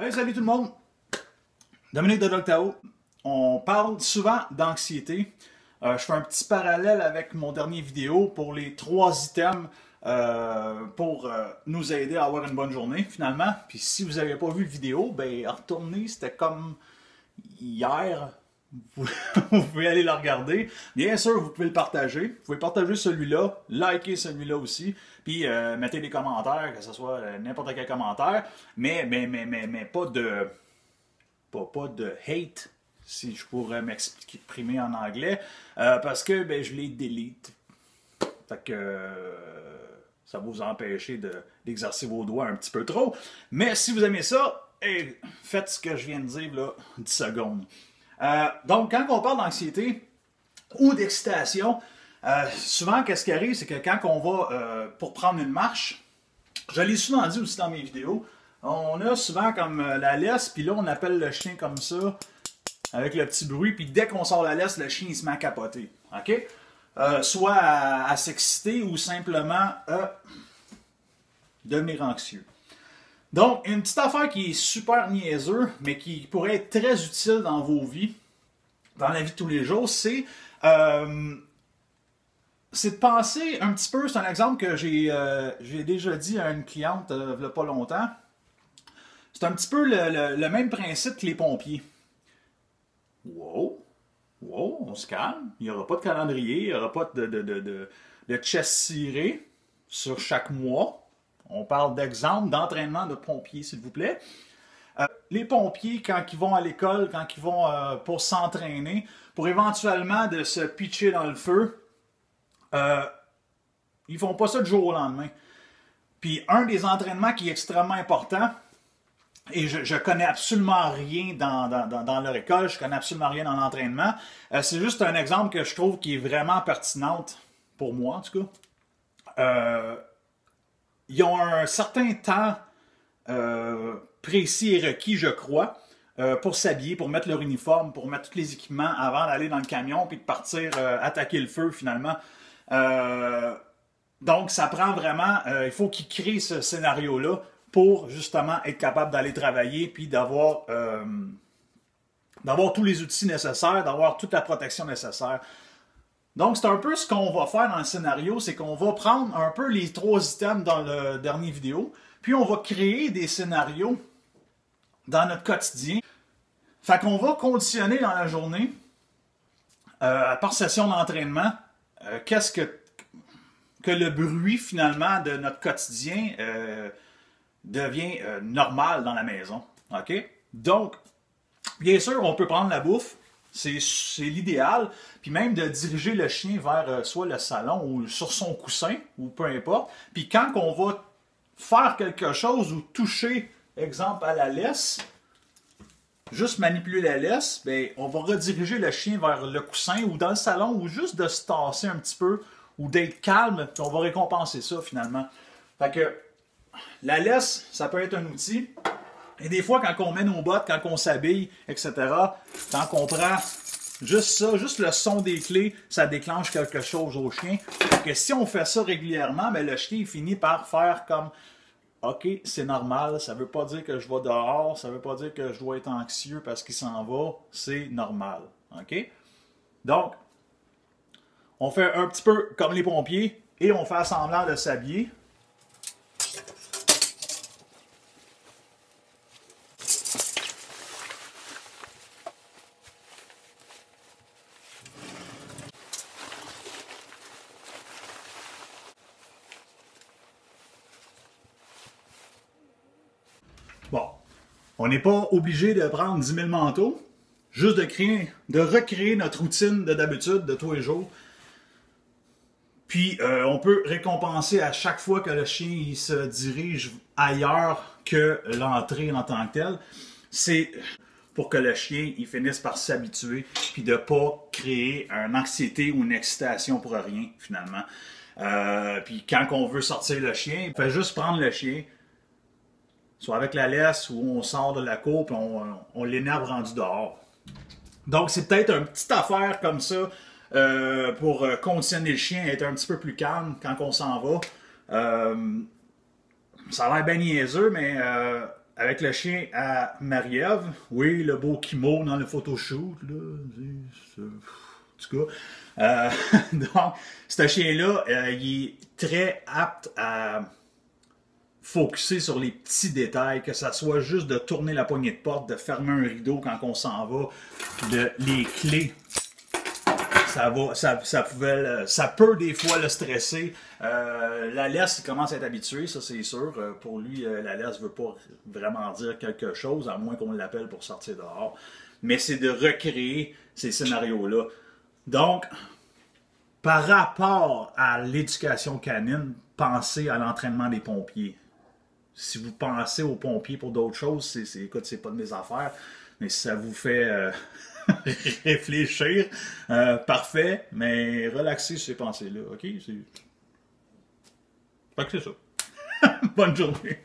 Hey, salut tout le monde! Dominique de Doctao. On parle souvent d'anxiété. Je fais un petit parallèle avec mon dernier vidéo pour les 3 items pour nous aider à avoir une bonne journée, finalement. Puis si vous n'avez pas vu la vidéo, ben retournez, c'était comme hier. Vous pouvez aller la regarder. Bien sûr, vous pouvez le partager. Vous pouvez partager celui-là, liker celui-là aussi, puis mettez des commentaires, que ce soit n'importe quel commentaire, mais pas de hate, si je pourrais m'exprimer en anglais, parce que ben, je les delete. Fait que ça va vous empêcher d'exercer vos doigts un petit peu trop. Mais si vous aimez ça, hey, faites ce que je viens de dire là, 10 secondes. Donc, quand on parle d'anxiété ou d'excitation, souvent, qu'est-ce qui arrive, c'est que quand on va pour prendre une marche, je l'ai souvent dit aussi dans mes vidéos, on a souvent comme la laisse, puis là, on appelle le chien comme ça, avec le petit bruit, puis dès qu'on sort la laisse, le chien, il se met à capoter. OK? Soit à s'exciter ou simplement devenir anxieux. Donc, une petite affaire qui est super niaiseuse, mais qui pourrait être très utile dans vos vies, dans la vie de tous les jours, c'est de penser un petit peu, c'est un exemple que j'ai déjà dit à une cliente il n'y a pas longtemps, c'est un petit peu le même principe que les pompiers. Wow, on se calme, il n'y aura pas de calendrier, il n'y aura pas de chest ciré sur chaque mois. On parle d'exemple d'entraînement de pompiers, s'il vous plaît. Les pompiers, quand ils vont à l'école, quand ils vont pour s'entraîner, pour éventuellement de se pitcher dans le feu, ils font pas ça du jour au lendemain. Puis un des entraînements qui est extrêmement important, et je connais absolument rien dans leur école, je connais absolument rien dans l'entraînement, c'est juste un exemple que je trouve qui est vraiment pertinente, pour moi en tout cas. Ils ont un certain temps précis et requis, je crois, pour s'habiller, pour mettre leur uniforme, pour mettre tous les équipements avant d'aller dans le camion puis de partir attaquer le feu finalement. Donc, ça prend vraiment, il faut qu'ils créent ce scénario-là pour justement être capable d'aller travailler puis d'avoir tous les outils nécessaires, d'avoir toute la protection nécessaire. Donc, c'est un peu ce qu'on va faire dans le scénario, c'est qu'on va prendre un peu les 3 items dans le dernier vidéo, puis on va créer des scénarios dans notre quotidien. Fait qu'on va conditionner dans la journée, par session d'entraînement, qu'est-ce que le bruit finalement de notre quotidien devient normal dans la maison. OK? Donc, bien sûr, on peut prendre la bouffe. C'est l'idéal. Puis même de diriger le chien vers soit le salon ou sur son coussin, ou peu importe. Puis quand on va faire quelque chose ou toucher, exemple, à la laisse, juste manipuler la laisse, ben, on va rediriger le chien vers le coussin ou dans le salon ou juste de se tasser un petit peu ou d'être calme. Puis on va récompenser ça finalement. Fait que la laisse, ça peut être un outil. Et des fois, quand on met nos bottes, quand on s'habille, etc., quand on prend juste ça, juste le son des clés, ça déclenche quelque chose au chien. Donc, si on fait ça régulièrement, ben, le chien il finit par faire comme « Ok, c'est normal, ça ne veut pas dire que je vais dehors, ça ne veut pas dire que je dois être anxieux parce qu'il s'en va, c'est normal. » OK? Donc, on fait un petit peu comme les pompiers et on fait semblant de s'habiller. Bon, on n'est pas obligé de prendre 10 000 manteaux, juste de recréer notre routine d'habitude de tous les jours. Puis, on peut récompenser à chaque fois que le chien il se dirige ailleurs que l'entrée en tant que telle. C'est pour que le chien il finisse par s'habituer puis de ne pas créer une anxiété ou une excitation pour rien, finalement. Puis, quand on veut sortir le chien, on fait juste prendre le chien, soit avec la laisse ou on sort de la cour et on l'énerve rendu dehors. Donc, c'est peut-être une petite affaire comme ça pour conditionner le chien à être un petit peu plus calme quand on s'en va. Ça a l'air bien niaiseux, mais avec le chien à Marie-Ève. Oui, le beau Kimo dans le photoshoot, là. En tout cas. Donc, ce chien-là, il est très apte à focusser sur les petits détails, que ça soit juste de tourner la poignée de porte, de fermer un rideau quand on s'en va, les clés. Ça peut des fois le stresser. La laisse, il commence à être habitué, ça c'est sûr. Pour lui, la laisse ne veut pas vraiment dire quelque chose, à moins qu'on l'appelle pour sortir dehors. Mais c'est de recréer ces scénarios-là. Donc, par rapport à l'éducation canine, pensez à l'entraînement des pompiers. Si vous pensez aux pompiers pour d'autres choses, écoute, c'est pas de mes affaires, mais si ça vous fait réfléchir, parfait, mais relaxez sur ces pensées-là, ok? Fait que c'est ça. Bonne journée.